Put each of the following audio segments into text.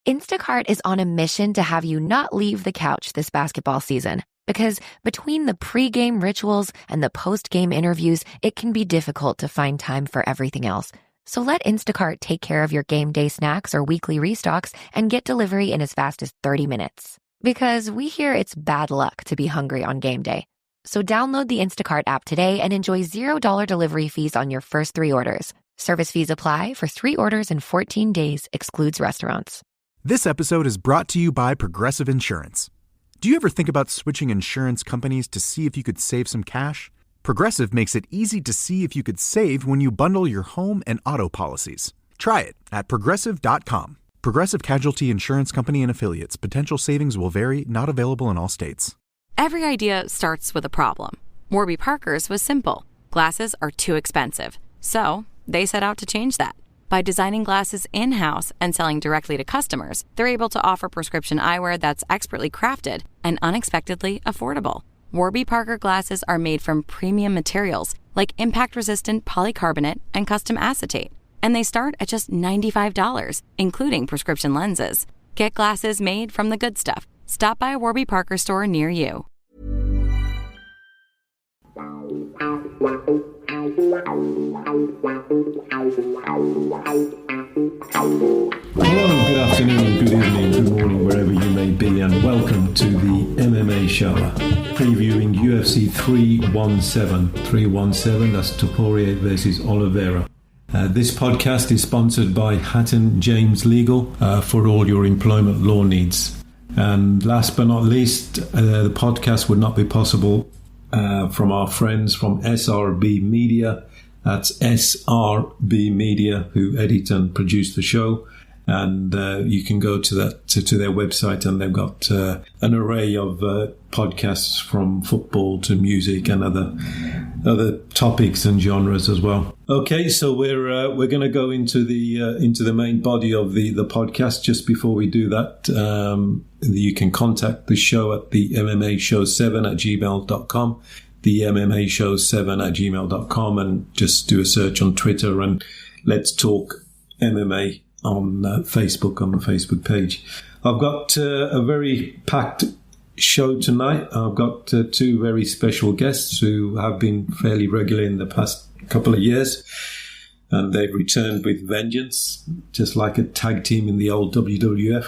Instacart is on a mission to have you not leave the couch this basketball season. Because between the pre-game rituals and the post-game interviews, it can be difficult to find time for everything else. So let Instacart take care of your game day snacks or weekly restocks and get delivery in as fast as 30 minutes. Because we hear it's bad luck to be hungry on game day. So download the Instacart app today and enjoy $0 delivery fees on your first 3 orders. Service fees apply for 3 orders in 14 days, excludes restaurants. This episode is brought to you by Progressive Insurance. Do you ever think about switching insurance companies to see if you could save some cash? Progressive makes it easy to see if you could save when you bundle your home and auto policies. Try it at Progressive.com. Progressive Casualty Insurance Company and Affiliates. Potential savings will vary, not available in all states. Every idea starts with a problem. Warby Parker's was simple. Glasses are too expensive. So they set out to change that. By designing glasses in-house and selling directly to customers, they're able to offer prescription eyewear that's expertly crafted and unexpectedly affordable. Warby Parker glasses are made from premium materials like impact-resistant polycarbonate and custom acetate. And they start at just $95, including prescription lenses. Get glasses made from the good stuff. Stop by a Warby Parker store near you. Hello, good afternoon, good evening, good morning, wherever you may be, and welcome to the MMA show, previewing UFC 317, that's Topuria versus Oliveira. This podcast is sponsored by Hatton James Legal for all your employment law needs. And last but not least, the podcast would not be possible from our friends from SRB Media. That's SRB Media, who edit and produce the show. And you can go to their website, and they've got an array of podcasts from football to music and other topics and genres as well. Okay, so we're going to go into the main body of the podcast. Just before we do that, you can contact the show at the MMA Show 7 at gmail.com. The MMA Show 7 at gmail.com, and just do a search on Twitter and Let's Talk MMA on Facebook, on the Facebook page. I've got a very packed show tonight. I've got 2 very special guests who have been fairly regular in the past couple of years, and they've returned with vengeance, just like a tag team in the old WWF.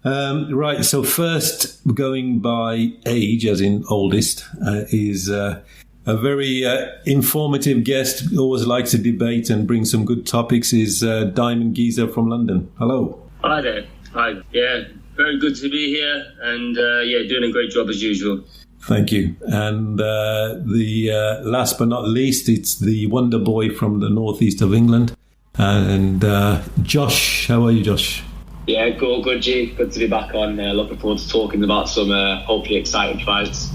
Right, so first, going by age, as in oldest, is a very informative guest, always likes to debate and bring some good topics, is Diamond Geezer from London. Hello. Hi there. Hi. Yeah, very good to be here, and doing a great job as usual. Thank you. And the last but not least, it's the Wonder Boy from the northeast of England, and Josh. How are you, Josh? Yeah, good, G. Good to be back on. Looking forward to talking about some hopefully exciting fights.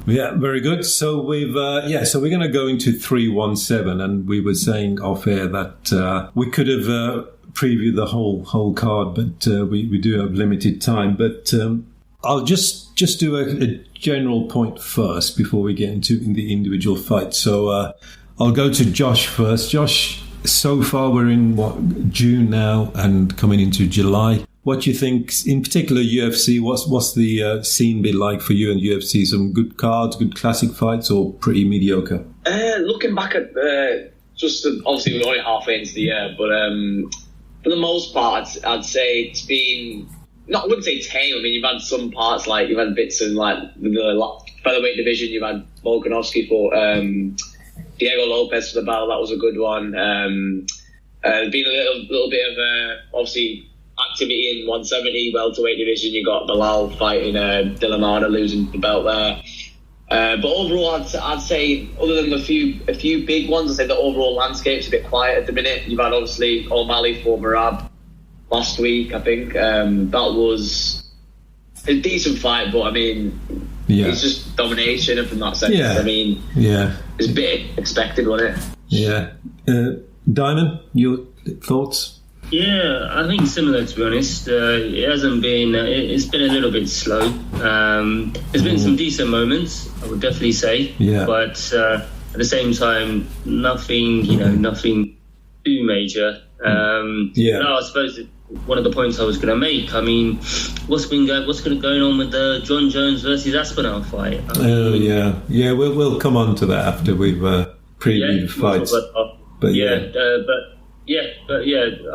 Yeah, very good. So we're going to go into 317, and we were saying off air that we could have previewed the whole card, but we do have limited time. But I'll just do a general point first before we get into the individual fights. So I'll go to Josh first. Josh, so far we're in June now and coming into July. What do you think, in particular UFC, what's the scene been like for you in UFC? Some good cards, good classic fights, or pretty mediocre? Looking back at obviously we're only halfway into the year, but for the most part, I'd say it's been, I wouldn't say tame. I mean, you've had some parts, like you've had bits in like the featherweight division. You've had Volkanovski for Diego Lopez for the battle. That was a good one. There's been a little bit of obviously activity in 170 welterweight division. You got Bilal fighting Dillamana, losing the belt there. But overall, I'd say, other than a few big ones, I'd say the overall landscape's a bit quiet at the minute. You've had obviously O'Malley for Merab last week. I think that was a decent fight, but I mean, it's just domination from that sense. I mean, it's a bit expected, wasn't it? Yeah. Diamond, your thoughts? Yeah, I think similar, to be honest. It hasn't been, it's been a little bit slow. There's been some decent moments, I would definitely say. Yeah. But at the same time, nothing too major. No, I suppose one of the points I was going to make. I mean, what's going on with the John Jones versus Aspinall fight? We'll come on to that after we've previewed fights. But I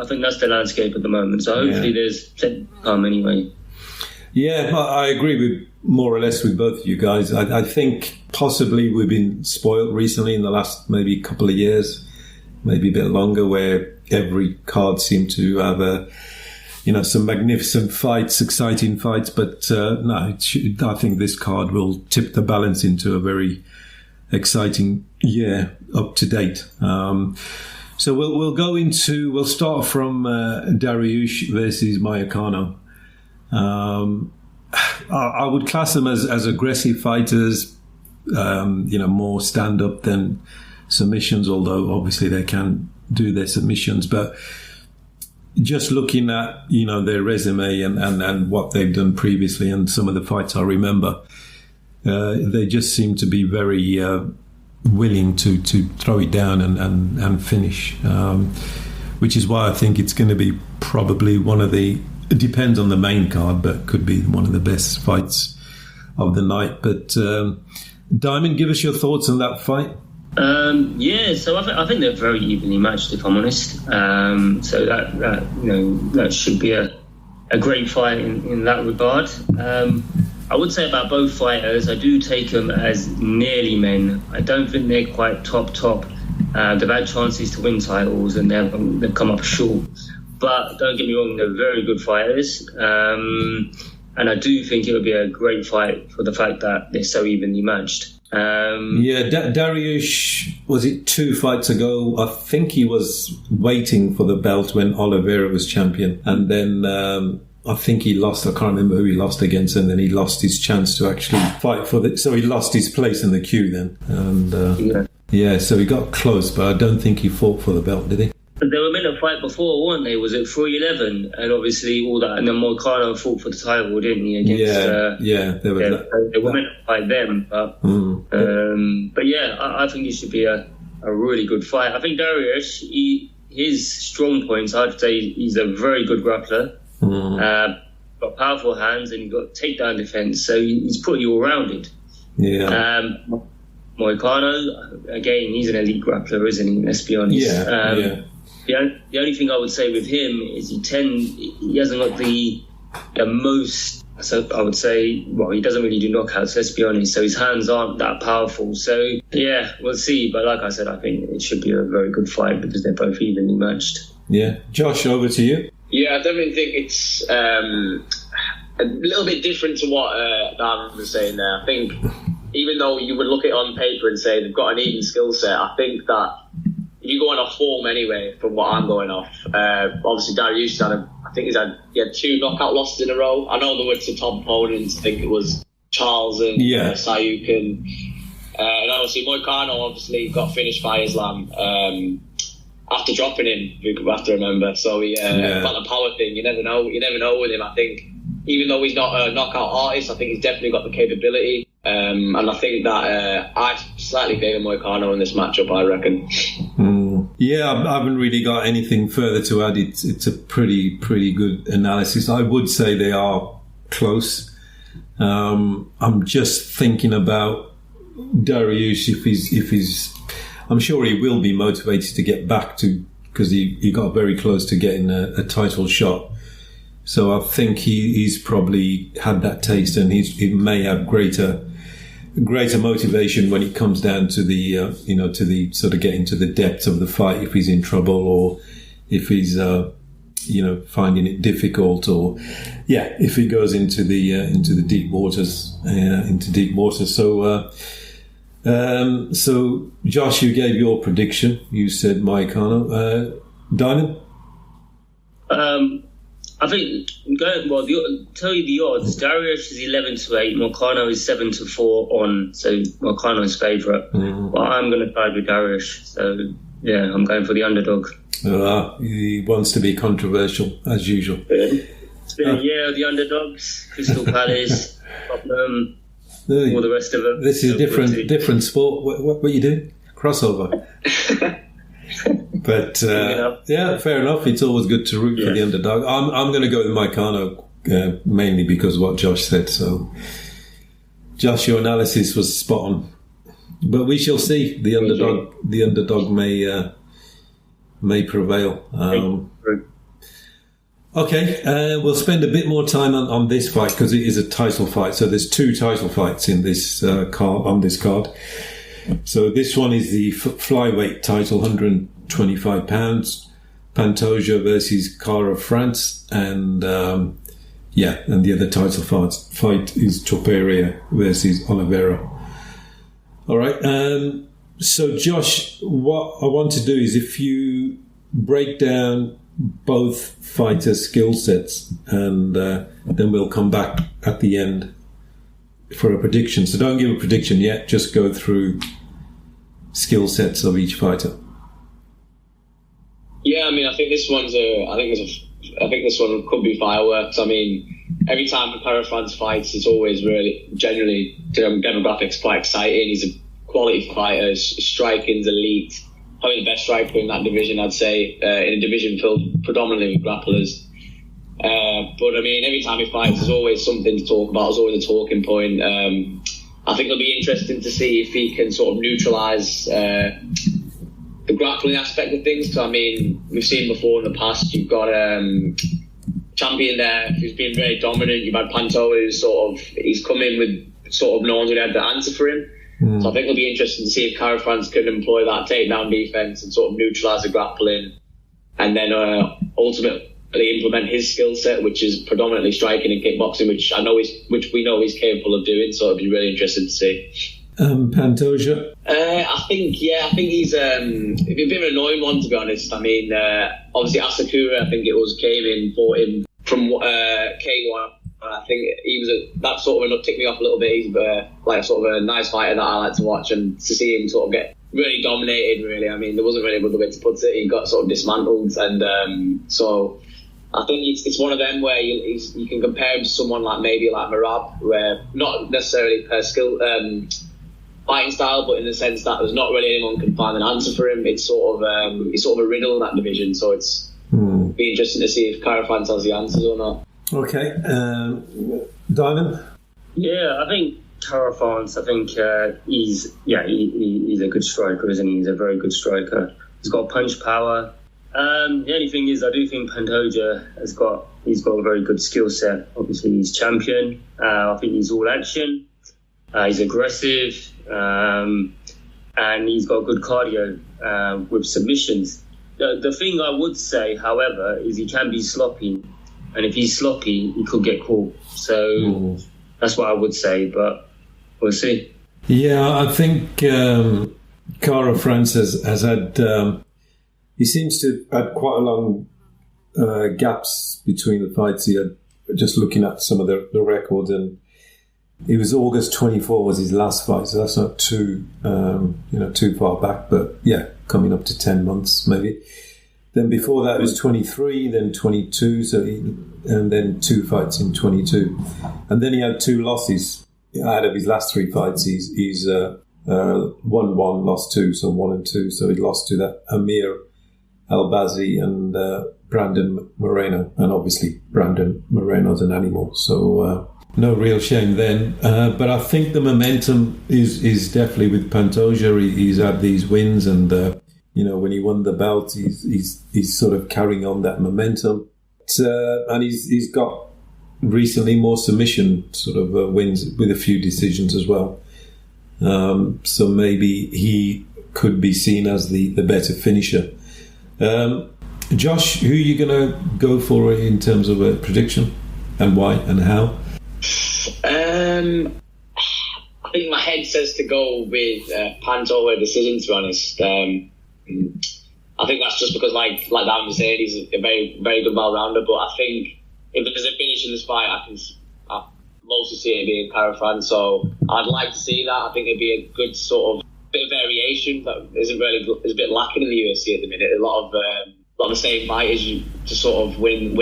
think that's the landscape at the moment. So hopefully there's plenty to come anyway. Yeah, I agree with more or less with both of you guys. I think possibly we've been spoiled recently in the last maybe couple of years, maybe a bit longer, where every card seemed to have some magnificent fights, exciting fights. But I think this card will tip the balance into a very exciting year, up to date. So we'll start from Dariush versus Moicano. I would class them as aggressive fighters, more stand-up than submissions, although obviously they can do their submissions. But just looking at, their resume and what they've done previously and some of the fights I remember, they just seem to be very willing to throw it down and finish, which is why I think it's going to be probably one of the... It depends on the main card, but could be one of the best fights of the night. But Diamond, give us your thoughts on that fight. So I think they're very evenly matched, if I'm honest. So that should be a great fight in that regard. I would say about both fighters, I do take them as nearly men. I don't think they're quite top. They've had chances to win titles and they've come up short. But don't get me wrong, they're very good fighters. And I do think it would be a great fight for the fact that they're so evenly matched. Dariush, was it 2 fights ago? I think he was waiting for the belt when Oliveira was champion. And then I think he lost. I can't remember who he lost against. And then he lost his chance to actually fight for so he lost his place in the queue then. And so he got close, but I don't think he fought for the belt, did he? They were meant to fight before, weren't they? Was it 311? And obviously all that. And then Moicano fought for the title, didn't he? Against, they were meant to fight them. But I think it should be a really good fight. I think Dariush, his strong points, I'd say he's a very good grappler. Got powerful hands and he's got takedown defense. So he's pretty all-rounded. Moicano, again, he's an elite grappler, isn't he? Let's be honest. The only thing I would say with him is he hasn't got the most, so I would say, well, he doesn't really do knockouts, let's be honest, so his hands aren't that powerful. So, we'll see. But like I said, I think it should be a very good fight because they're both evenly matched. Yeah. Josh, over to you. Yeah, I definitely think it's a little bit different to what Dan was saying there. I think even though you would look at it on paper and say they've got an even skill set, I think that if you go on off form anyway, from what I'm going off, obviously Dariush he had 2 knockout losses in a row. I know there were some top opponents. I think it was Charles and Sayuk and obviously Moicano obviously got finished by Islam after dropping him. You have to remember. So he got the power thing. You never know with him. I think even though he's not a knockout artist, I think he's definitely got the capability. And I think that I slightly favour Moicano in this matchup, I reckon. Yeah, I haven't really got anything further to add. It's a pretty good analysis. I would say they are close. I'm just thinking about Dariush, if he's I'm sure he will be motivated to get back to, because he got very close to getting a title shot. So I think he's probably had that taste, and he may have greater motivation when it comes down to the to the sort of getting to the depth of the fight, if he's in trouble or if he's finding it difficult, or if he goes into the deep waters. So Josh, you gave your prediction. You said Moicano. Diamond? I think tell you the odds. Dariush is 11-8. Moicano is 7-4 on. So Moicano is favourite. But I'm going to side with Dariush. So I'm going for the underdog. He wants to be controversial as usual. It's been a year of the underdogs. Crystal Palace, Tottenham, all the rest of them. This is a different sport. What are you doing? Crossover. But yeah, fair enough. It's always good to root for the underdog. I'm going to go with Moicano mainly because of what Josh said. So, Josh, your analysis was spot on. But we shall see. The underdog may prevail. Okay, we'll spend a bit more time on this fight because it is a title fight. So there's 2 title fights in this on this card. So this one is the flyweight title, 125 pounds. Pantoja versus Cara France, and and the other title fight is Topuria versus Oliveira. All right. So Josh, what I want to do is if you break down both fighters' skill sets, and then we'll come back at the end for a prediction. So don't give a prediction yet. Just go through skill sets of each fighter. Yeah, I mean, I think this one could be fireworks. I mean, every time Cara France fights, it's always really generally demographics quite exciting. He's a quality fighter. His striking's elite. Probably the best striker in that division, I'd say, in a division filled predominantly with grapplers. But I mean, every time he fights, there's always something to talk about. There's always a talking point. I think it'll be interesting to see if he can sort of neutralise the grappling aspect of things. So I mean, we've seen before in the past, you've got champion there who's been very dominant. You've had Pantoja he's come in with sort of no one's really had the answer for him. So I think it'll be interesting to see if Cara France can employ that takedown defense and sort of neutralise the grappling, and then ultimately implement his skill set, which is predominantly striking and kickboxing, which we know he's capable of doing. So it'll be really interesting to see. Pantoja? I think he's a bit of an annoying one, to be honest. I mean, obviously Asakura, I think it was, came in, fought him from K1. I think he was that sort of ticked me off a little bit. He's like sort of a nice fighter that I like to watch, and to see him sort of get really dominated, really. I mean, there wasn't really another way to put it. He got sort of dismantled, and so I think it's one of them where you can compare him to someone like maybe like Merab, where not necessarily per skill fighting style, but in the sense that there's not really anyone can find an answer for him. It's sort of a riddle in that division. So it's be interesting to see if Cara France has the answers or not. Okay, Diamond? Yeah, I think Cara France, he's a good striker, isn't he? He's a very good striker. He's got punch power. The only thing is, I do think Pantoja he's got a very good skill set. Obviously, he's champion. I think he's all action. He's aggressive, and he's got good cardio with submissions. The thing I would say, however, is he can be sloppy. And if he's sloppy, he could get caught. So that's what I would say, but we'll see. Yeah, I think Cara France has had... he seems to have had quite a long gaps between the fights. He had, just looking at some of the records, and it was August 24 was his last fight, so that's not too far back, but yeah, coming up to 10 months maybe. Then before that it was 23, then 22, and then 2 fights in 22. And then he had 2 losses. Out of his last 3 fights, he's won 1, lost 2, so 1 and 2. So he lost to that Amir Albazi and Brandon Moreno. And obviously Brandon Moreno's an animal, so no real shame then. But I think the momentum is definitely with Pantoja. He's had these wins, and when he won the belt, he's sort of carrying on that momentum. And he's got recently more submission sort of wins with a few decisions as well. So maybe he could be seen as the better finisher. Josh, who are you going to go for in terms of a prediction, and why and how? I think my head says to go with Pantoja decision, to be honest. I think that's just because, like Dan was saying, he's a very, very good all-rounder. But I think if there's a finish in this fight, I mostly see it being Cara France. So I'd like to see that. I think it'd be a good sort of bit of variation that is a bit lacking in the UFC at the minute. A lot of the same fighters, you just sort of winning.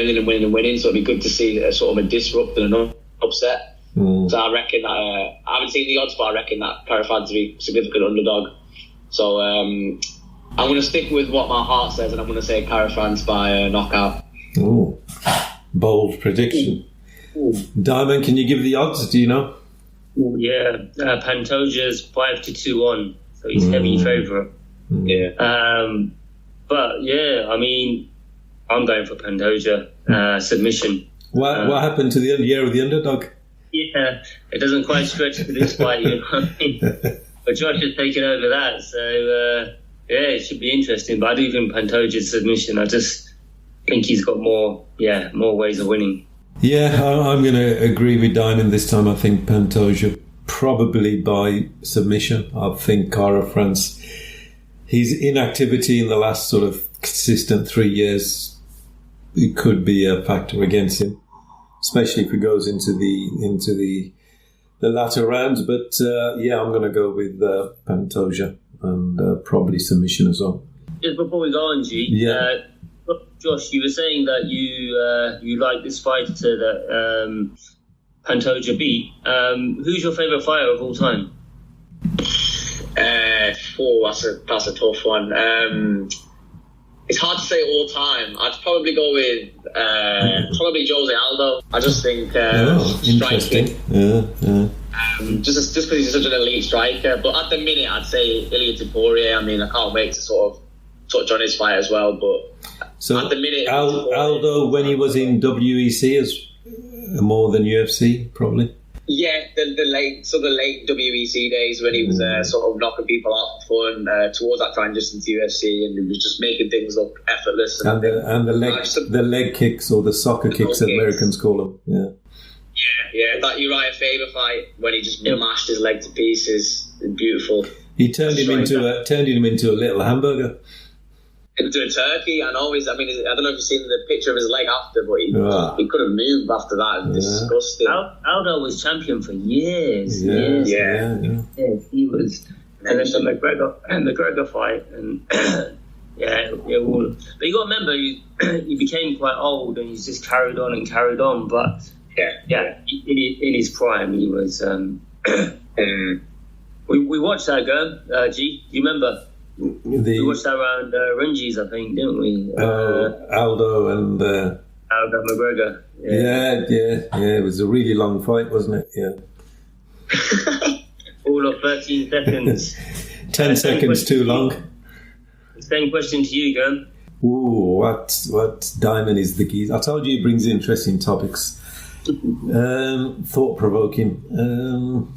So it'd be good to see a sort of a disrupt and an upset. So I reckon that I haven't seen the odds, but I reckon that Cara France to be a significant underdog. So I'm going to stick with what my heart says, and I'm going to say Kara-France by knockout. Oh, bold prediction. Ooh. Diamond, can you give the odds? Do you know? Ooh, yeah, Pantoja's 5-2-1, so he's heavy favourite. Yeah. But yeah, I mean, I'm going for Pantoja submission. What happened to the year of the underdog? Yeah, it doesn't quite stretch to this fight, you know what I mean? But Josh has taken over that, so yeah, it should be interesting. But I do think Pantoja's submission. I just think he's got more ways of winning. Yeah, I'm going to agree with Diamond this time. I think Pantoja probably by submission. I think Kara-France, his inactivity in the last sort of consistent 3 years, it could be a factor against him, especially if he goes into the latter rounds. But yeah, I'm going to go with Pantoja and probably submission as well. Just before we go on, G, Josh, you were saying that you like this fighter that Pantoja beat. Who's your favourite fighter of all time? That's a tough one. It's hard to say all time. I'd probably go with probably Jose Aldo. I just think striking. Just because he's such an elite striker. But at the minute, I'd say Ilia Topuria. I mean, I can't wait to sort of touch on his fight as well. But so at the minute, Aldo, when he was in WEC, is more than UFC, probably. Yeah, the late WEC days when he was sort of knocking people out for fun towards that transition to UFC, and he was just making things look effortless. And the leg kicks, or the soccer kicks that Americans call them. Yeah. That Uriah Faber fight when he just mashed his leg to pieces, beautiful. He turned him into a little hamburger. Into a turkey, and always. I mean, I don't know if you've seen the picture of his leg after, but he couldn't move after that. Disgusting. Aldo was champion for years. Yeah, he was. And then the McGregor fight, and but you got to remember, he became quite old, and he's just carried on. But in his prime, he was. We watched that go, G. You remember? We watched that around Rungees, I think, didn't we? Aldo and Aldo McGregor. Yeah. It was a really long fight, wasn't it? Yeah. All of 13 seconds. 10 seconds too long. Same question to you, Gun. Ooh, what Diamond is the key. I told you he brings interesting topics. Thought-provoking.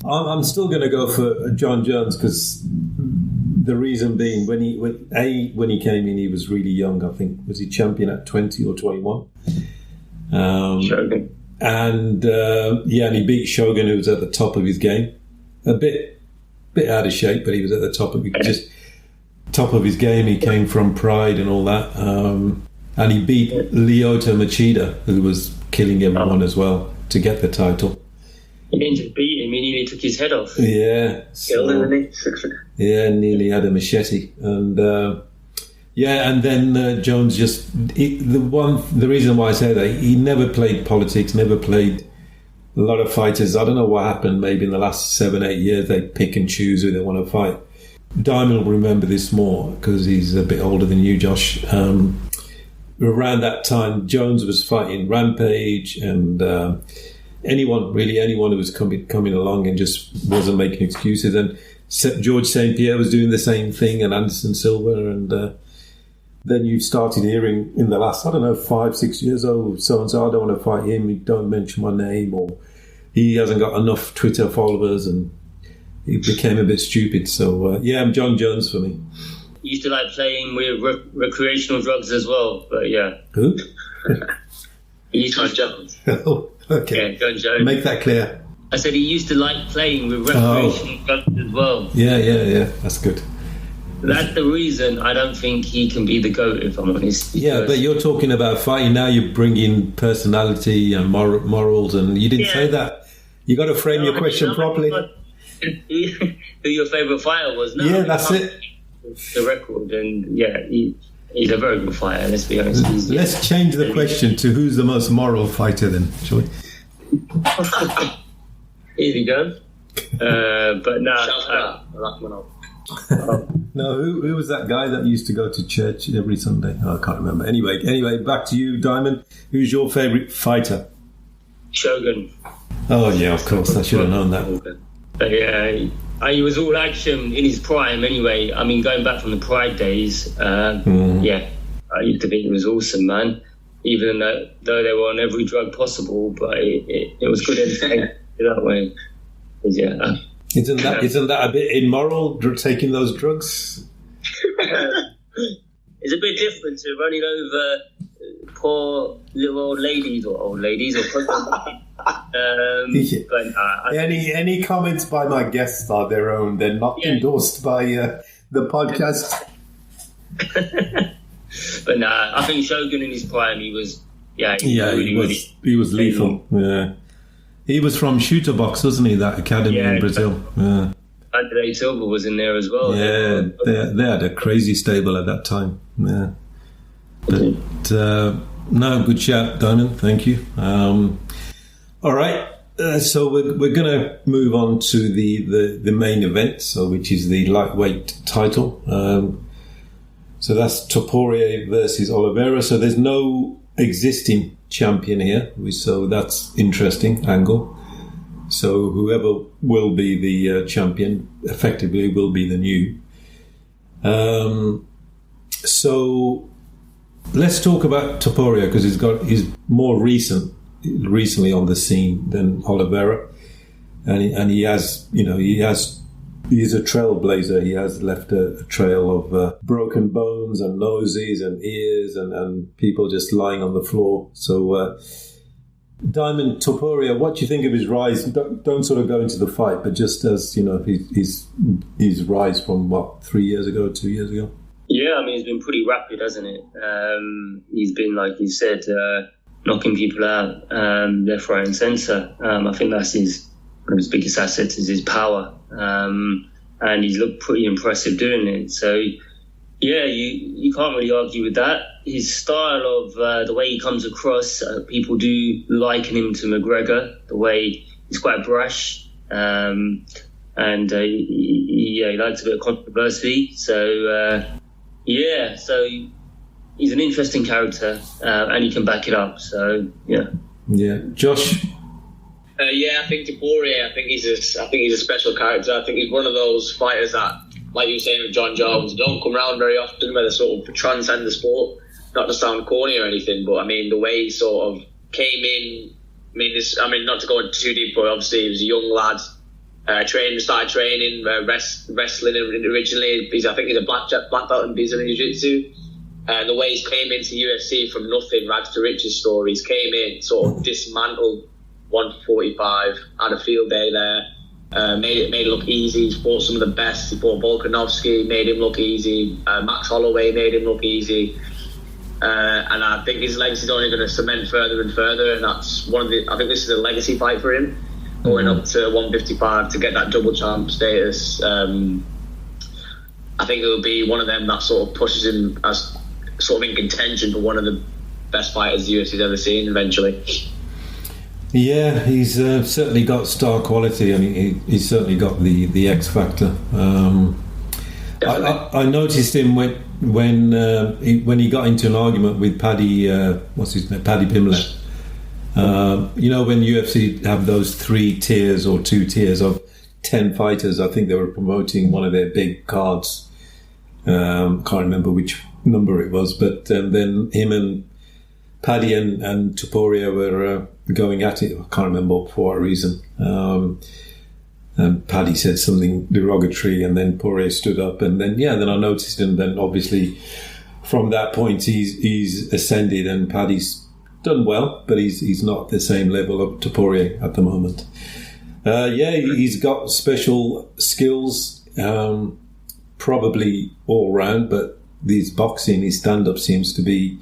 I'm still going to go for John Jones, because the reason being, when he came in, he was really young. I think, was he champion at 20 or 21? Shogun. And and he beat Shogun, who was at the top of his game. A bit out of shape, but he was at the top of his game. He came from Pride and all that, and he beat Lyoto Machida, who was killing everyone as well, to get the title. He didn't just beat him; he nearly took his head off. Yeah, killed him. Nearly had a machete, and and then Jones just the reason why I say that, he never played politics, never played. A lot of fighters, I don't know what happened, maybe in the last 7-8 years, they pick and choose who they want to fight. Diamond will remember this more because he's a bit older than you, Josh. Around that time, Jones was fighting Rampage and anyone who was coming along and just wasn't making excuses. And George St. Pierre was doing the same thing, and Anderson Silva. And then you started hearing in the last, 5-6 years, so-and-so, I don't want to fight him, don't mention my name, or he hasn't got enough Twitter followers, and he became a bit stupid. So, I'm John Jones for me. You used to like playing with recreational drugs as well, but yeah. Who? John Jones. Oh, okay. Yeah, John Jones. Make that clear. I said he used to like playing with recreational drugs as well. Yeah, that's good. That's the reason I don't think he can be the GOAT, if I'm honest. Yeah, but you're talking about fighting now. You bring in personality and morals, and you didn't say that. You got to frame your question properly. Who your favourite fighter was? No, yeah, that's it. The record, and he's a very good fighter. Let's be honest. Let's change the question to who's the most moral fighter, then, shall we? Easy go. But no. No, who was that guy that used to go to church every Sunday? Oh, I can't remember. Anyway, back to you, Diamond. Who's your favourite fighter? Shogun. Oh, yeah, of course. I should have known that. But yeah, he was all action in his prime anyway. I mean, going back from the Pride days, yeah, I used to think it was awesome, man. Even though they were on every drug possible, but it was good entertainment that way. Yeah. Isn't that a bit immoral, taking those drugs? It's a bit different to running over poor little old ladies or but any comments by my guests are their own. They're not endorsed by the podcast. But I think Shogun in his prime, he was lethal. Yeah. He was from Shooter Box, wasn't he? That academy in Brazil. Yeah. Andre Silva was in there as well. Yeah, they had a crazy stable at that time. Yeah. But no, good shout, Diamond. Thank you. All right. So we're going to move on to the main event, which is the lightweight title. So that's Topuria versus Oliveira. So there's no existing champion here, so that's interesting angle. So whoever will be the champion effectively will be the new. So let's talk about Topuria, because he's more recently on the scene than Oliveira, and he has he's a trailblazer. He has left a trail of broken bones and noses and ears and people just lying on the floor. So, Diamond, Topuria, what do you think of his rise? Don't sort of go into the fight, but just as, his rise from, 2 years ago? Yeah, I mean, it's been pretty rapid, hasn't it? He's been, like you said, knocking people out left, right and centre. I think that's one of his biggest assets is his power. And he's looked pretty impressive doing it. So, yeah, you can't really argue with that. His style of the way he comes across, people do liken him to McGregor, the way he's quite brash. And he likes a bit of controversy. So, so he's an interesting character and he can back it up. So, yeah. Yeah. Josh? I think Topuria, I think he's a special character. I think he's one of those fighters that, like you were saying with John Jones, don't come around very often, where they sort of transcend the sport. Not to sound corny or anything, but I mean the way he sort of came in. Not to go into too deep, but obviously he was a young lad. Started training, wrestling originally. I think he's a black belt in Brazilian Jiu-Jitsu. And the way he came into UFC from nothing, rags to riches stories, came in, sort of dismantled 145, had a field day there, made it look easy. He fought some of the best. He fought Volkanovski, made him look easy. Max Holloway made him look easy. And I think his legacy is only going to cement further and further. And that's I think this is a legacy fight for him, going up to 155 to get that double champ status. I think it'll be one of them that sort of pushes him as sort of in contention for one of the best fighters the UFC's ever seen eventually. Yeah, he's certainly got star quality, and he's certainly got the X factor. I noticed him when he got into an argument with Paddy, Paddy Pimblett. When UFC have those 3 tiers or 2 tiers of 10 fighters, I think they were promoting one of their big cards. Can't remember which number it was, but then him and Paddy and Topuria were going at it. I can't remember for what reason. And Paddy said something derogatory, and then Poirier stood up, and then I noticed him. Then obviously from that point he's ascended, and Paddy's done well, but he's not the same level of Topuria at the moment. He's got special skills, probably all round, but his boxing, his stand-up seems to be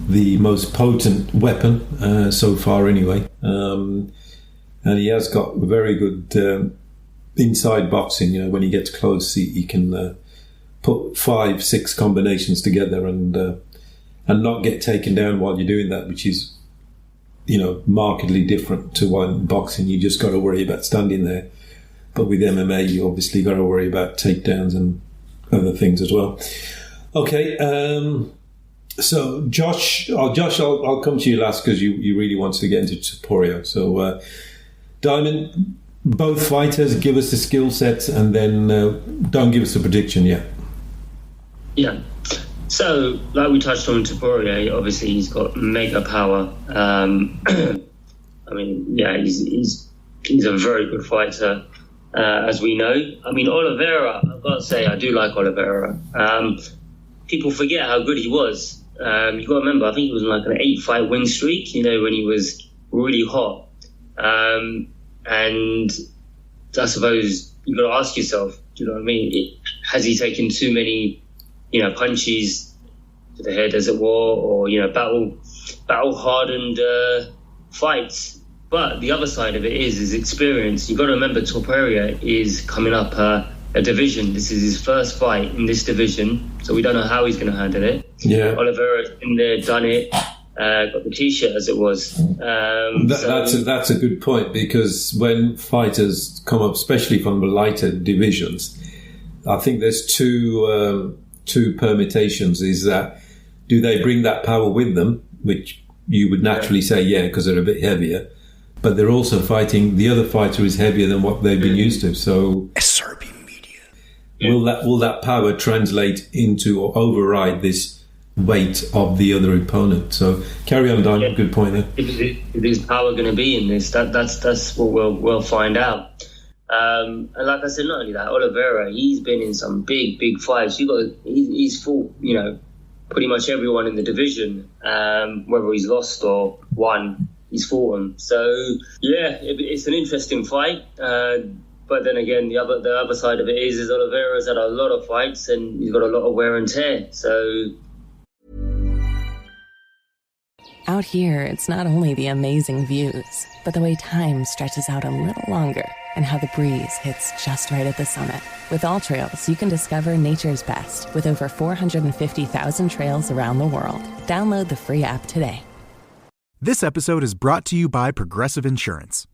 the most potent weapon so far anyway. And he has got very good inside boxing. When he gets close, he can put 5-6 combinations together and not get taken down while you're doing that, which is, markedly different to one boxing. You just got to worry about standing there. But with MMA, you obviously got to worry about takedowns and other things as well. Okay, so Josh, I'll come to you last because you really want to get into Topuria. So Diamond, both fighters, give us the skill sets and then don't give us a prediction yet. Yeah. So, like we touched on Topuria, obviously he's got mega power. I mean, yeah, he's a very good fighter, as we know. I mean, Oliveira, I've got to say, I do like Oliveira. People forget how good he was. You've got to remember, I think he was on like an 8-fight win streak, when he was really hot. And I suppose you've got to ask yourself, do you know what I mean? Has he taken too many punches to the head, as it were, or battle-hardened fights. But the other side of it is his experience. You've got to remember, Topuria is coming up a division. This is his first fight in this division, so we don't know how he's going to handle it. Yeah, Oliveira's been there, done it, got the T-shirt, as it was. That's a good point, because when fighters come up, especially from the lighter divisions, I think there's two permutations. Is that, do they bring that power with them, which you would naturally say, yeah, because they're a bit heavier, but they're also fighting, the other fighter is heavier than what they've been used to. So SRB media. Will that power translate into or override this weight of the other opponent? So carry on, Diamond. Yeah. Good point there. If there's power going to be in this, that's what we'll find out. And like I said, not only that, Oliveira, he's been in some big fights. He's fought, pretty much everyone in the division, whether he's lost or won, he's fought them. So yeah, it's an interesting fight. But then again, the other side of it is Oliveira's had a lot of fights and he's got a lot of wear and tear. So out here, it's not only the amazing views, but the way time stretches out a little longer and how the breeze hits just right at the summit. With All Trails, you can discover nature's best with over 450,000 trails around the world. Download the free app today. This episode is brought to you by Progressive Insurance.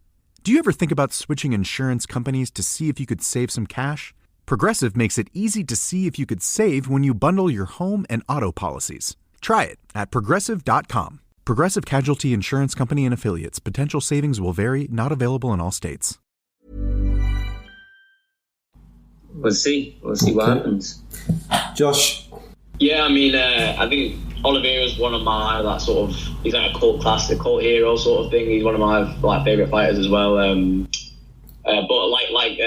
Do you ever think about switching insurance companies to see if you could save some cash? Progressive makes it easy to see if you could save when you bundle your home and auto policies. Try it at Progressive.com. Progressive Casualty Insurance Company and Affiliates. Potential savings will vary. Not available in all states. We'll see what happens. Josh? Yeah, I mean, I think Oliveira's one of my, he's like a cult classic, cult hero sort of thing. He's one of my favourite fighters as well. But like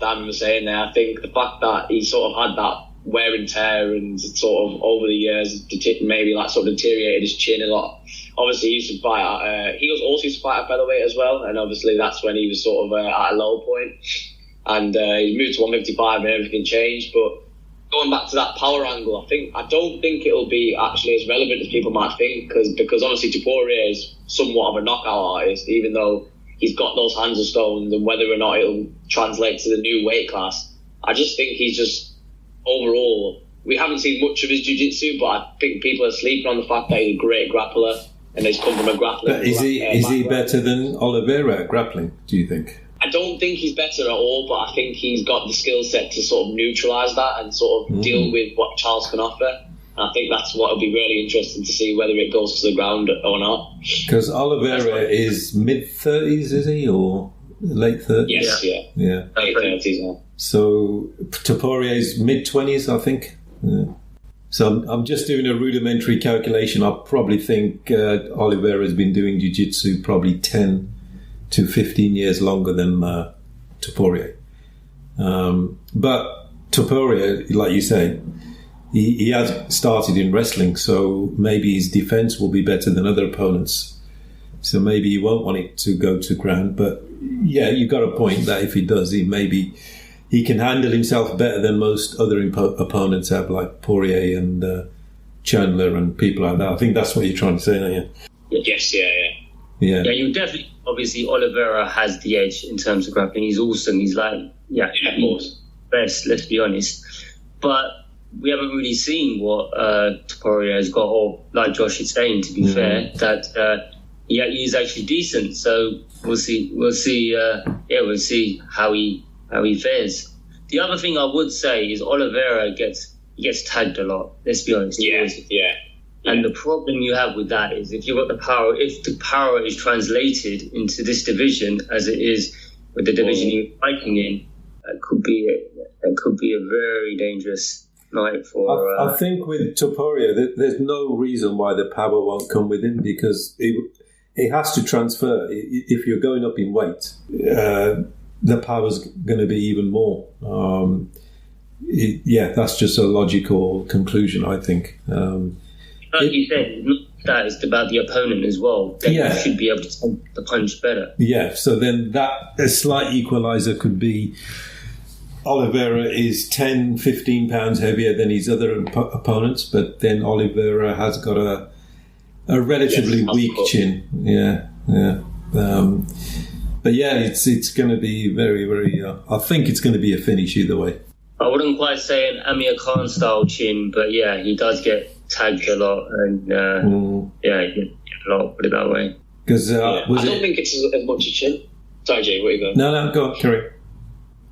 Dan was saying there, I think the fact that he sort of had that wear and tear and sort of over the years maybe sort of deteriorated his chin a lot. Obviously, he used to fight he was also used to fight at featherweight as well, and obviously that's when he was sort of at a low point. And he moved to 155 and everything changed. But going back to that power angle, I don't think it'll be actually as relevant as people might think, because obviously Topuria is somewhat of a knockout artist, even though he's got those hands of stone, and whether or not it'll translate to the new weight class. I just think he's just, overall, we haven't seen much of his jiu-jitsu, but I think people are sleeping on the fact that he's a great grappler, and he's come from a grappling. But is he better than Oliveira at grappling, do you think? I don't think he's better at all, but I think he's got the skill set to sort of neutralise that and sort of deal with what Charles can offer. And I think that's what will be really interesting to see, whether it goes to the ground or not. Because Oliveira is mid-30s, is he, or late 30s? Yes, yeah. Late 30s now. So Topuria is mid-20s, I think. Yeah. So I'm just doing a rudimentary calculation. I probably think Oliveira has been doing jiu-jitsu probably 10 to 15 years longer than Topuria. But Topuria, like you say, he has started in wrestling, so maybe his defense will be better than other opponents. So maybe he won't want it to go to ground. But yeah, you've got a point that if he does, he can handle himself better than most other opponents have, like Poirier and Chandler and people like that. I think that's what you're trying to say, don't you? Yes, yeah. Yeah, you definitely, obviously, Oliveira has the edge in terms of grappling. He's awesome. He's of course, best, let's be honest. But we haven't really seen what Topuria has got, or like Josh is saying, to be fair, that he's actually decent. So we'll see how he fares. The other thing I would say is Oliveira gets tagged a lot. Let's be honest. Yeah. And the problem you have with that is if you've got the power, if the power is translated into this division as it is with the division you're fighting in, it could be a very dangerous night for. I think with Topuria, there's no reason why the power won't come with him, because it has to transfer. If you're going up in weight, the power's going to be even more. That's just a logical conclusion, I think. Like you said, it's not that, it's about the opponent as well. They should be able to take the punch better. Yeah, so then a slight equaliser could be Oliveira is 10, 15 pounds heavier than his other opponents, but then Oliveira has got a relatively weak chin. But it's going to be very, very... I think it's going to be a finish either way. I wouldn't quite say an Amir Khan style chin, but he does get tagged a lot, and he gets a lot, put it that way. Because I don't think it's as much a chin. Sorry, Jay, what are you going? No, go on, carry.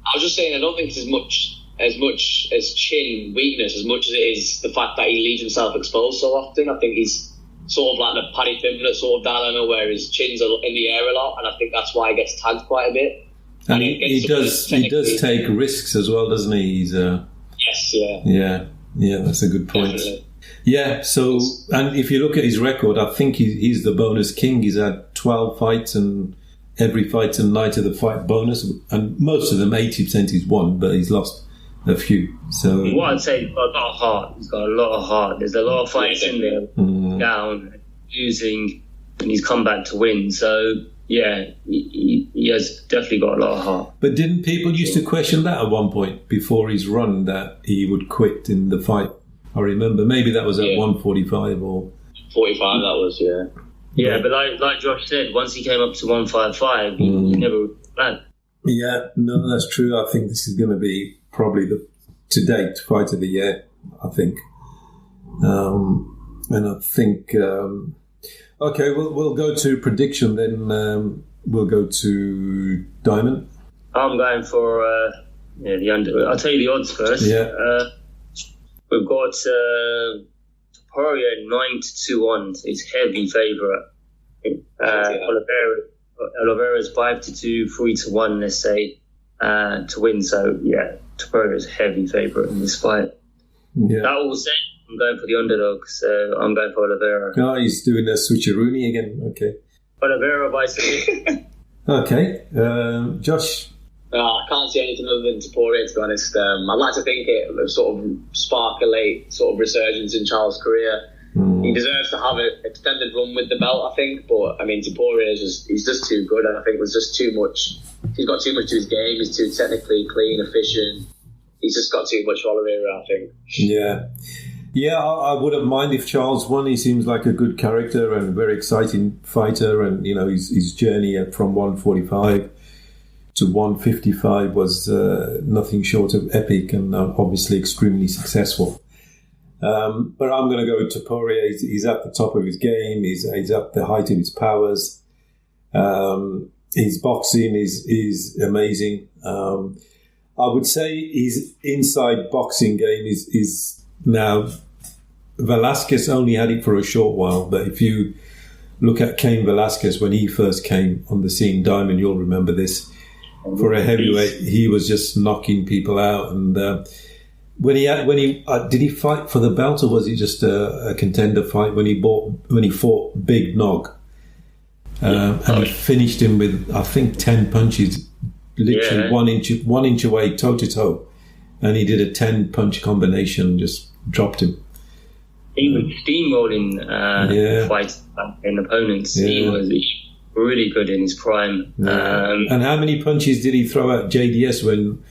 I was just saying, I don't think it's as much as chin weakness as much as it is the fact that he leaves himself exposed so often. I think he's sort of like the Paddy Pimblett sort of dilemma where his chins are in the air a lot, and I think that's why he gets tagged quite a bit. And he does take risks as well, doesn't he? He's yes, yeah, that's a good point. Definitely. Yeah, so, and if you look at his record, I think he's the bonus king. He's had 12 fights, and every fight's a night of the fight bonus, and most of them 80% he's won, but he's lost a few. So what I'd say, he's got a lot of heart. He's got a lot of heart. There's a lot of fights in there, down, losing, and he's come back to win. So he has definitely got a lot of heart. But didn't people used to question that at one point before his run, that he would quit in the fight? I remember maybe that was at 145 or 45. That was but like Josh said, once he came up to 155, he never ran. Yeah, no, that's true. I think this is going to be probably the to date fight of the year. I think, and I think okay, we'll go to prediction then. We'll go to Diamond. I'm going for the under. I'll tell you the odds first. Yeah. We've got Topuria 9-2-1. It's heavy favourite. Oliveira's 5-2, 3-1. Let's say to win. So Topuria is heavy favourite in this fight. Yeah. That all said, I'm going for the underdog. So I'm going for Oliveira. Oh, he's doing a switcheroony again. Okay. Oliveira by submission. Okay, Josh. I can't see anything other than Topuria, to be honest. I'd like to think it will sort of spark a late sort of resurgence in Charles' career. He deserves to have an extended run with the belt, I think. But I mean, Topuria he's just too good. I think there's just too much. He's got too much to his game. He's too technically clean, efficient. He's just got too much for Oliveira, I think. Yeah, I wouldn't mind if Charles won. He seems like a good character and a very exciting fighter. And his journey from 145 to 155 was nothing short of epic, and obviously extremely successful. But I'm going to go with Topuria. He's at the top of his game. He's at the height of his powers. His boxing is amazing. I would say his inside boxing game is now... Velasquez only had it for a short while, but if you look at Cain Velasquez when he first came on the scene, Diamond, you'll remember this. For a heavyweight, he was just knocking people out. And when he did he fight for the belt, or was it just a contender fight when he fought Big Nog? And he finished him with, I think, 10 punches, literally 1 inch away, toe to toe, and he did a 10 punch combination, just dropped him. He was steamrolling fights and opponents. Yeah. He was really good in his prime. Yeah. And how many punches did he throw at JDS when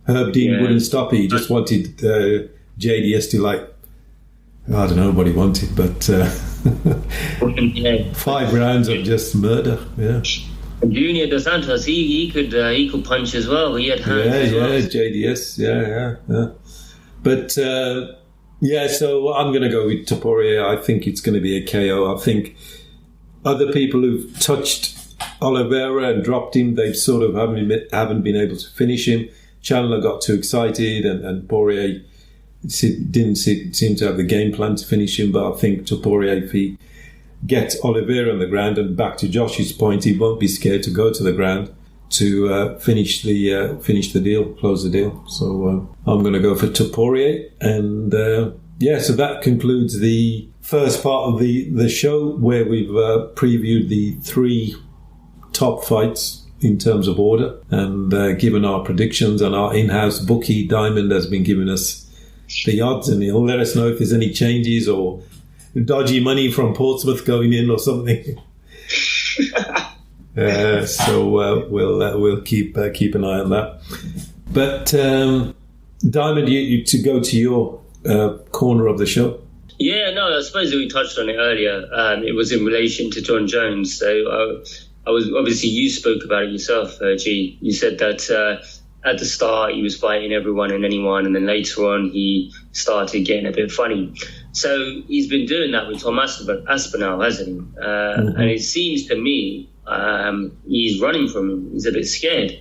Herb Dean wouldn't stop it? He just wanted JDS to, like, I don't know what he wanted, but 5 rounds of just murder. Yeah. Junior Dos Santos, he could punch as well. He had hands as well. JDS, yeah. But so I'm going to go with Topuria. I think it's going to be a KO. I think other people who've touched Oliveira and dropped him, they sort of haven't been able to finish him. Chandler got too excited and Poirier didn't seem to have the game plan to finish him. But I think Topuria, if he gets Oliveira on the ground, and back to Josh's point, he won't be scared to go to the ground to finish the deal, close the deal. So I'm going to go for Topuria. And so that concludes the first part of the show, where we've previewed the 3 top fights in terms of order and given our predictions. And our in-house bookie Diamond has been giving us the odds, and he'll let us know if there's any changes or dodgy money from Portsmouth going in or something. So we'll keep an eye on that. But Diamond, you to go to your corner of the show. Yeah, no, I suppose we touched on it earlier. It was in relation to John Jones. So I was obviously, you spoke about it yourself, G. You said that at the start he was fighting everyone and anyone, and then later on he started getting a bit funny. So he's been doing that with Tom Aspinall, hasn't he? And it seems to me he's running from him. He's a bit scared.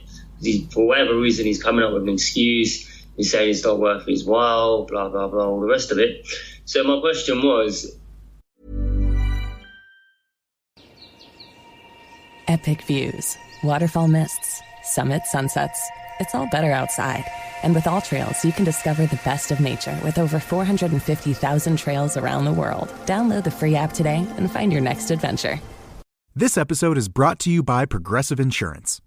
For whatever reason, he's coming up with an excuse. He's saying it's not worth his while, blah, blah, blah, all the rest of it. So my question was... Epic views, waterfall mists, summit sunsets. It's all better outside. And with All Trails, you can discover the best of nature with over 450,000 trails around the world. Download the free app today and find your next adventure. This episode is brought to you by Progressive Insurance.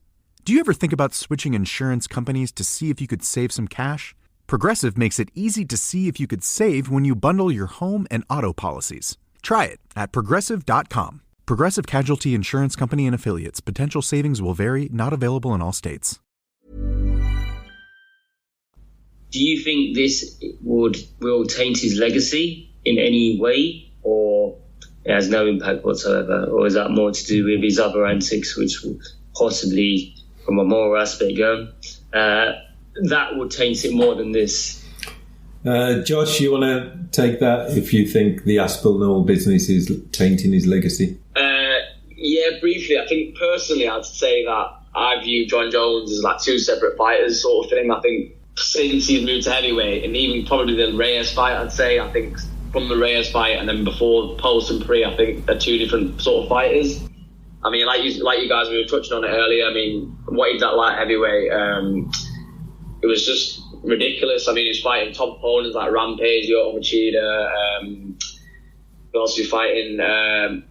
Do you ever think about switching insurance companies to see if you could save some cash? Progressive makes it easy to see if you could save when you bundle your home and auto policies. Try it at Progressive.com. Progressive Casualty Insurance Company and Affiliates. Potential savings will vary. Not available in all states. Do you think this will taint his legacy in any way, or it has no impact whatsoever? Or is that more to do with his other antics, which will possibly, from a moral aspect go, that would taint it more than this? Josh, you want to take that if you think the Aspinall business is tainting his legacy? Yeah, briefly. I think personally I'd say that I view John Jones as like 2 separate fighters sort of thing. I think since he's moved to heavyweight, and even probably the Reyes fight, I'd say, I think from the Reyes fight and then before, post and pre, I think they're 2 different sort of fighters. I mean, like you guys, we were touching on it earlier. I mean, what he did at light heavyweight, it was just ridiculous. I mean, he was fighting top opponents like Rampage, Lyoto Machida. Who else was fighting? I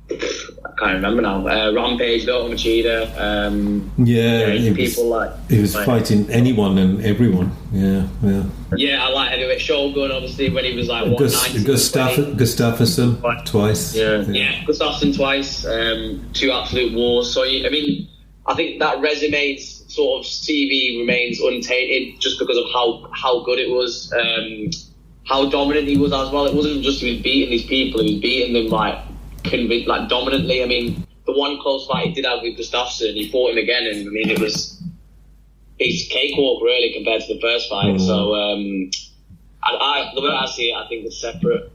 can't remember now. Rampage, Lyoto Machida. He was fighting anyone and everyone. Yeah, I like heavyweight. Shogun, obviously, when he was like 190. Gustafsson twice. Yeah, Gustafsson twice. 2 absolute wars. So I mean, I think that resume's sort of CV remains untainted just because of how good it was. How dominant he was as well. It wasn't just he was beating these people; he was beating them like dominantly. I mean, the one close fight he did have with Gustafsson, he fought him again, and I mean, it's cakewalk really compared to the first fight. So, the way I see it, I think it's separate.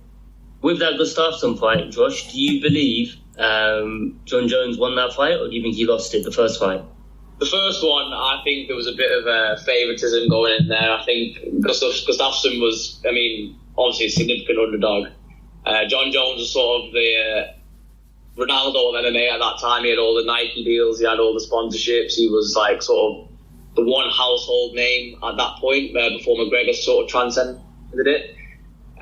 With that Gustafsson fight, Josh, do you believe John Jones won that fight, or do you think he lost it the first fight? The first one, I think there was a bit of favouritism going in there. I think Gustafsson was, I mean, obviously a significant underdog. John Jones was sort of the Ronaldo of MMA at that time. He had all the Nike deals, he had all the sponsorships. He was like sort of the one household name at that point before McGregor sort of transcended it.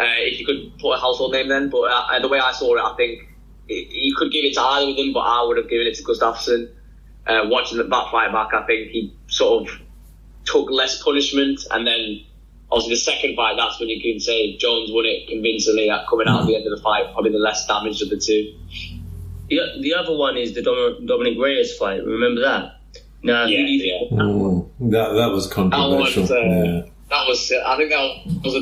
If you could put a household name then. But the way I saw it, I think he could give it to either of them, but I would have given it to Gustafsson. Watching that fight back, I think he sort of took less punishment, and then obviously the second fight, that's when you can say Jones won it convincingly coming out at the end of the fight, probably the less damaged of the 2. The other one is the Dominic Reyes fight. Remember that? Now, that was controversial. I think that was a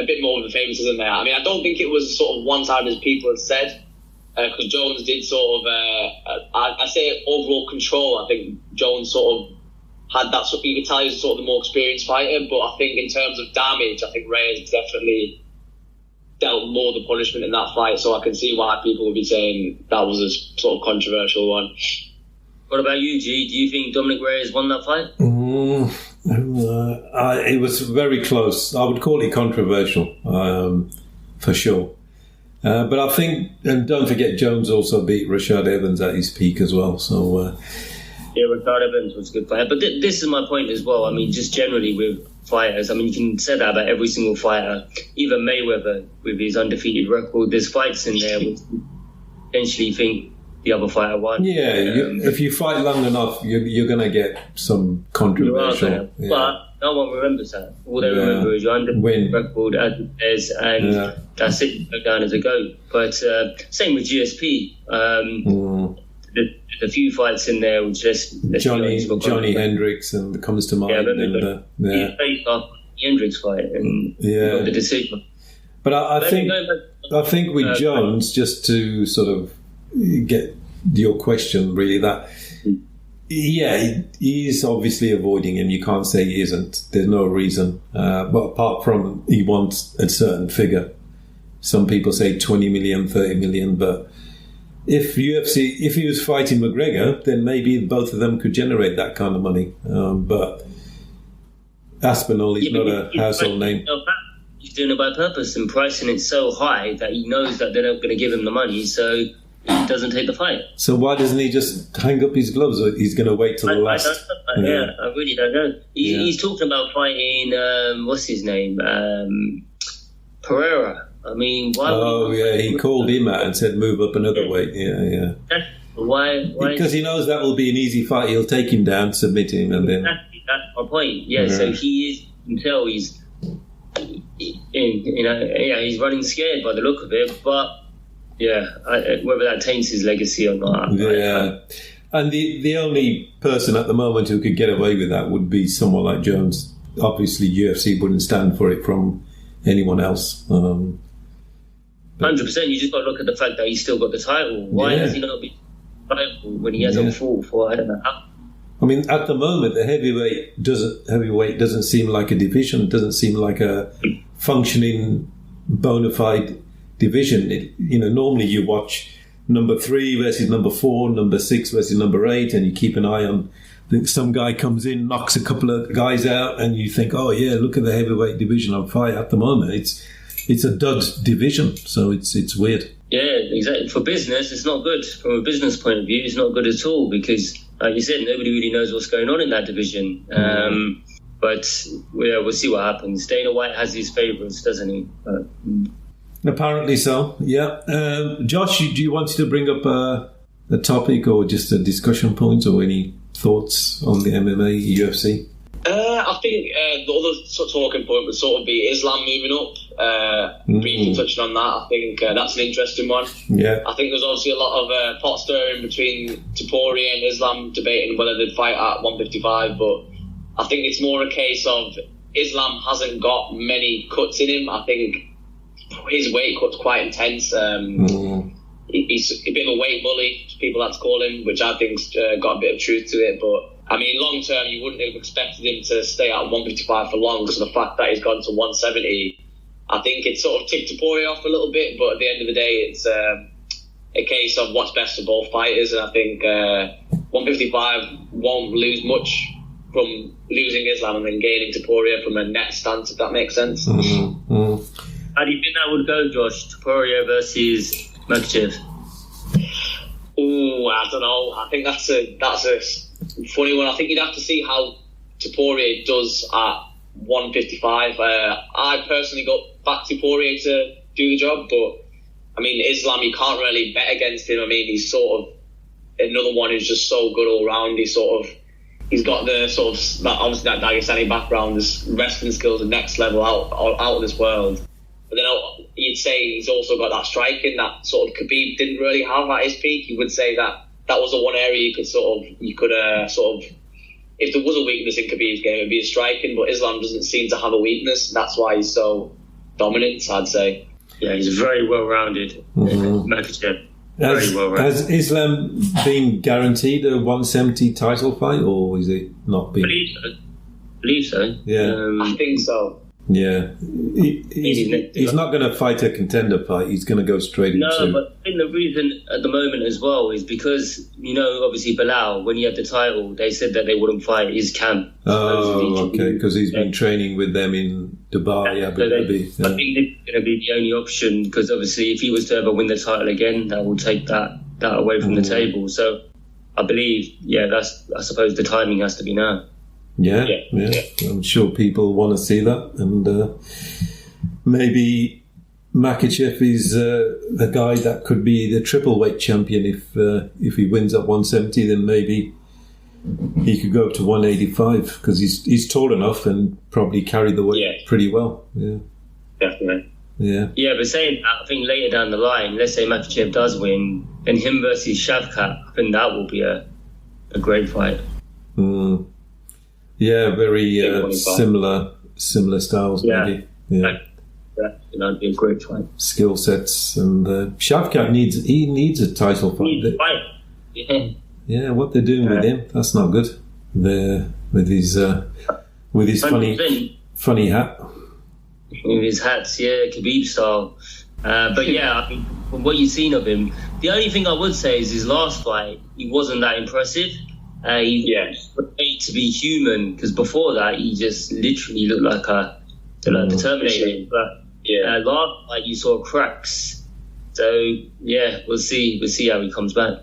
bit more of a favoritism there. I mean, I don't think it was sort of one-sided as people had said. Because Jones did sort of, I say overall control. I think Jones sort of had that. So you could tell he was sort of the more experienced fighter. But I think in terms of damage, I think Reyes definitely dealt more the punishment in that fight. So I can see why people would be saying that was a sort of controversial one. What about you, G? Do you think Dominic Reyes won that fight? It was very close. I would call it controversial, for sure. But I think, and don't forget, Jones also beat Rashad Evans at his peak as well. So yeah, Rashad Evans was a good fighter. But this is my point as well. I mean, just generally with fighters, I mean, you can say that about every single fighter. Even Mayweather, with his undefeated record, there's fights in there which potentially think the other fighter won. Yeah, if you fight long enough, you're going to get some controversial. Yeah. But no one remembers that. All they remember is your undefeated record as it is, and that's it. You go down as a GOAT. But same with GSP. The few fights in there, which Johnny Hendricks and comes to mind. He faced off the Hendricks fight and the decision. But I think with Jones, just to sort of get your question, really, that he is obviously avoiding him. You can't say he isn't. There's no reason. But apart from he wants a certain figure. Some people say 20 million, 30 million, but if he was fighting McGregor, then maybe both of them could generate that kind of money. But Aspinall is not a household name. He's doing it by purpose and pricing it so high that he knows that they're not going to give him the money, so he doesn't take the fight. So why doesn't he just hang up his gloves, or he's going to wait till the last? I really don't know. He's talking about fighting, what's his name? Pereira. I mean, why? He called him out and said move up another weight. Yeah. Why? Because he knows that will be an easy fight. He'll take him down, submit him, and then. That's my point. Yeah. So he is. You can tell he's. He's running scared by the look of it, but whether that taints his legacy or not. And the only person at the moment who could get away with that would be someone like Jones. Obviously, UFC wouldn't stand for it from anyone else. 100%. You just got to look at the fact that he's still got the title. Why has he not been title when he hasn't fought for? I don't know how. I mean, at the moment, the heavyweight doesn't seem like a division. It doesn't seem like a functioning, bona fide division. Normally you watch number 3 versus number 4, number 6 versus number 8, and you keep an eye on. Some guy comes in, knocks a couple of guys out, and you think, oh yeah, look at the heavyweight division on fire. At the moment, it's a dud division, so it's weird. Yeah, exactly. For business, it's not good. From a business point of view, it's not good at all because, like you said, nobody really knows what's going on in that division. But we'll see what happens. Dana White has his favourites, doesn't he? Apparently so, yeah. Josh, do you want to bring up a topic or just a discussion point or any thoughts on the MMA, UFC? I think the other talking point would sort of be Islam moving up. Briefly touching on that, I think that's an interesting one. Yeah. I think there's obviously a lot of pot stirring between Topuria and Islam debating whether they'd fight at 155, but I think it's more a case of Islam hasn't got many cuts in him. I think his weight cut's quite intense. He's a bit of a weight bully, people like to call him, which I think's got a bit of truth to it. But I mean, long term, you wouldn't have expected him to stay at 155 for long because of the fact that he's gone to 170. I think it sort of ticked Topuria off a little bit, but at the end of the day, it's a case of what's best for both fighters. And I think 155 won't lose much from losing Islam and then gaining Topuria from a net stance, if that makes sense. How do you think that would go, Josh? Topuria versus Makhachev? I don't know. I think that's a funny one. I think you'd have to see how Topuria does at 155. I personally got back Topuria to do the job, but I mean, Islam, you can't really bet against him. I mean, he's sort of another one who's just so good all round. He's got the sort of obviously that Dagestani background, his wrestling skills are next level out of this world. But then you'd say he's also got that striking that sort of Khabib didn't really have at his peak. You would say that was the one area you could if there was a weakness in Khabib's game, it'd be his striking. But Islam doesn't seem to have a weakness. That's why he's so dominant, I'd say. Yeah, he's very well rounded. Makhachev. Has Islam been guaranteed a 170 title fight, or is it not been? I believe so. Yeah, I think so. Yeah. He's not going to fight a contender fight. He's going to go straight into... No, but I think the reason at the moment as well is because, obviously Bilal, when he had the title, they said that they wouldn't fight his camp. Oh, okay, because he's been training with them in Dubai, Abu Dhabi. I think this is going to be the only option, because obviously if he was to ever win the title again, that will take that away from the table. So I believe, I suppose the timing has to be now. Yeah. I'm sure people want to see that, and maybe Makhachev is the guy that could be the triple weight champion if he wins at 170. Then maybe he could go up to 185 because he's tall enough and probably carry the weight pretty well. Yeah, definitely. Yeah, but saying that, I think later down the line, let's say Makhachev does win, then him versus Shavkat, I think that will be a great fight. Yeah, very similar styles, maybe. Yeah, that'd be a great fight. Skill sets, and Shavkat needs a title fight. Yeah, what they're doing with him, that's not good. With his funny hat. With his hats, Khabib style. But I mean, from what you've seen of him, the only thing I would say is his last fight, he wasn't that impressive. He was made to be human, because before that he just literally looked like the Terminator. But last fight you saw cracks. So we'll see how he comes back.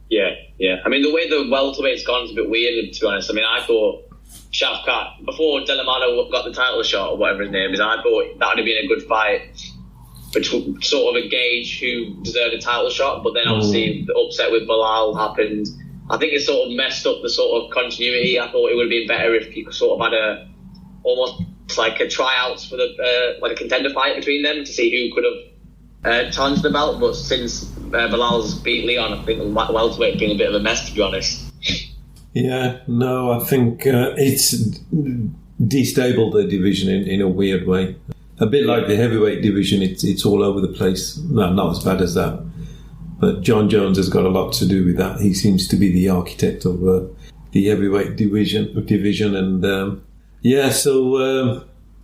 Yeah. I mean, the way the welterweight's gone is a bit weird, to be honest. I mean, I thought Shavkat, before Delamano got the title shot or whatever his name is, I thought that would have been a good fight, which would sort of engage who deserved a title shot. But then obviously the upset with Bilal happened. I think it sort of messed up the sort of continuity. I thought it would have been better if you sort of had almost like a tryouts for the like a contender fight between them to see who could have challenged the belt. But since Bilal's beat Leon, I think the welterweight been a bit of a mess, to be honest. Yeah, no, I think it's destabilized the division in a weird way. A bit like the heavyweight division, it's all over the place. No, not as bad as that. But John Jones has got a lot to do with that. He seems to be the architect of the heavyweight division, and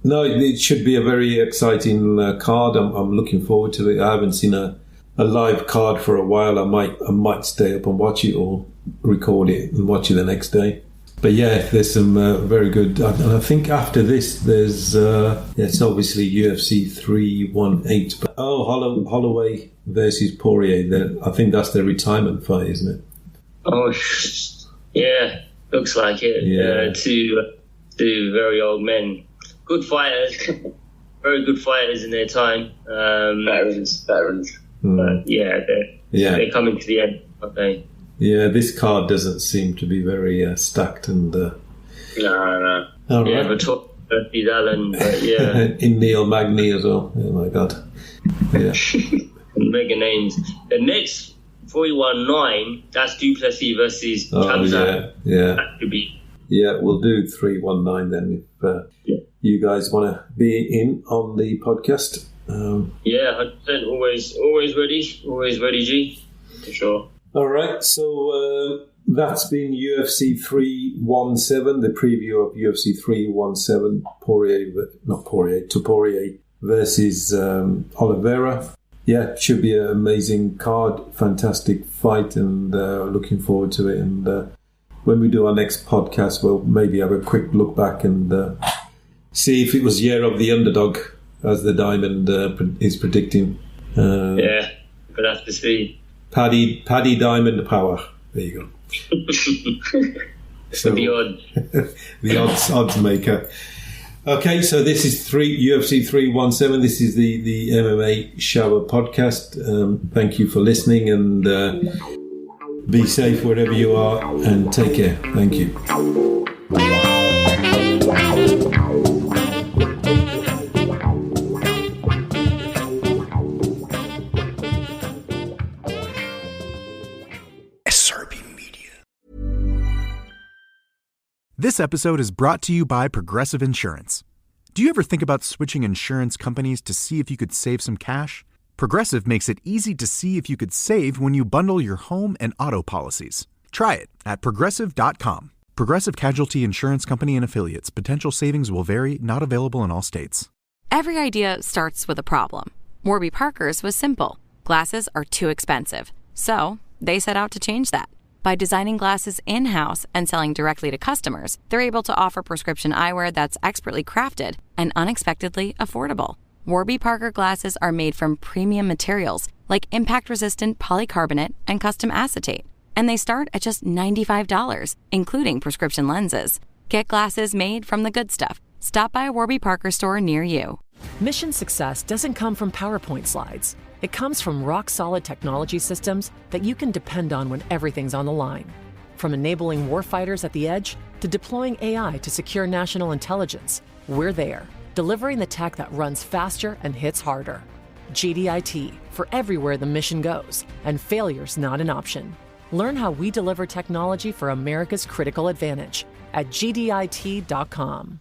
no, it should be a very exciting card. I'm looking forward to it. I haven't seen a live card for a while. I might stay up and watch it, or record it and watch it the next day. But there's some very good. And I think after this, there's it's obviously UFC 318. But Holloway versus Poirier. I think that's their retirement fight, isn't it? Oh, yeah, looks like it. Yeah. Two very old men, good fighters, very good fighters in their time. Veterans. But they're coming to the end, aren't they? Yeah, this card doesn't seem to be very stacked and. No. All right. But Steve Allen, but in Neil Magny as well. Oh my God. Yeah. Mega names. The next 419, that's Duplessis versus Khamzat. Yeah. That could be. Yeah, we'll do 319 then if you guys want to be in on the podcast. 100%. Always ready, G. For sure. All right, so that's been UFC 317, the preview of UFC 317, Topuria versus Oliveira. Yeah, should be an amazing card, fantastic fight, and looking forward to it. And when we do our next podcast, we'll maybe have a quick look back and see if it was year of the underdog, as the Diamond is predicting. We'll have to see. Paddy Diamond Power. There you go. So, the odds maker. Okay, so this is UFC 317. This is the MMA Shower podcast. Thank you for listening, and be safe wherever you are, and take care. Thank you. SRB Media. This episode is brought to you by Progressive Insurance. Do you ever think about switching insurance companies to see if you could save some cash? Progressive makes it easy to see if you could save when you bundle your home and auto policies. Try it at Progressive.com. Progressive Casualty Insurance Company and Affiliates. Potential savings will vary, not available in all states. Every idea starts with a problem. Warby Parker's was simple. Glasses are too expensive. So they set out to change that. By designing glasses in-house and selling directly to customers, they're able to offer prescription eyewear that's expertly crafted and unexpectedly affordable. Warby Parker glasses are made from premium materials like impact-resistant polycarbonate and custom acetate. And they start at just $95, including prescription lenses. Get glasses made from the good stuff. Stop by a Warby Parker store near you. Mission success doesn't come from PowerPoint slides. It comes from rock-solid technology systems that you can depend on when everything's on the line. From enabling warfighters at the edge to deploying AI to secure national intelligence, we're there, delivering the tech that runs faster and hits harder. GDIT, for everywhere the mission goes, and failure's not an option. Learn how we deliver technology for America's critical advantage at gdit.com.